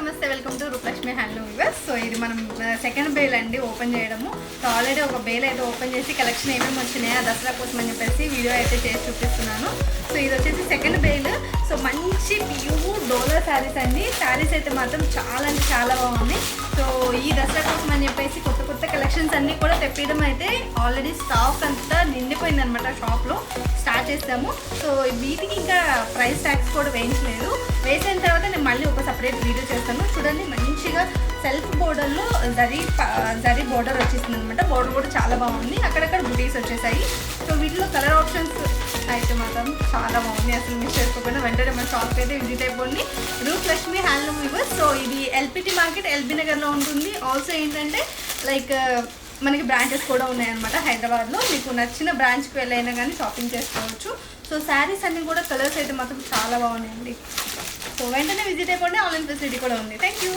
నమస్తే welcome to Rupalakshmi handloom viewers. So ఇది మనం సెకండ్ బేల్ అండి ఓపెన్ చేయడము. సో ఆల్రెడీ ఒక బేల్ అయితే ఓపెన్ చేసి కలెక్షన్ ఏమేమి వచ్చినాయో దసరా కోసం అని చెప్పేసి వీడియో అయితే చేసి చూపిస్తున్నాను. సో ఇది వచ్చేసి సెకండ్ బేల్. సో మంచి ప్యూర్ డోలా శారీస్ అండి. శారీస్ అయితే మాత్రం చాలా అంటే చాలా బాగుంది. సో ఈ దసరా కోసం అని చెప్పేసి కొత్త కొత్త కలెక్షన్స్ అన్నీ కూడా తెప్పడం అయితే ఆల్రెడీ స్టాక్ అంతా నిండిపోయింది అనమాట. షాప్లో స్టార్ట్ చేస్తాము. సో వీటికి ఇంకా ప్రైస్ ట్యాక్స్ కూడా వేయించలేదు. వేసిన తర్వాత నేను మళ్ళీ ఒక సపరేట్ వీడియో చేస్తాను. చూడండి మంచిగా సెల్ఫ్ బోర్డర్లో జరీ బోర్డర్ వచ్చేసింది అనమాట. బోర్డర్ కూడా చాలా బాగుంది. అక్కడక్కడ బుటీస్ వచ్చేసాయి. సో వీటిలో కలర్ ఆప్షన్స్ అయితే మాత్రం చాలా బాగుంది. అసలు మిస్ చేసుకోకుండా వెంటనే మన షాప్కి అయితే విజిట్ అయిపోండి. Rupalakshmi handloom viewers. సో ఇది ఎల్పిటి మార్కెట్ ఎల్బీ నగర్లో ఉంటుంది. ఆల్సో ఏంటంటే లైక్ మనకి బ్రాంచెస్ కూడా ఉన్నాయన్నమాట హైదరాబాద్లో. మీకు నచ్చిన బ్రాంచ్కి వెళ్ళైనా కానీ షాపింగ్ చేసుకోవచ్చు. సో శారీస్ అన్నీ కూడా కలర్స్ అయితే మాత్రం చాలా బాగున్నాయండి. సో వెంటనే విజిట్ అయిపోండి. ఆన్లైన్ ఫెసిలిటీ కూడా ఉంది. Thank you.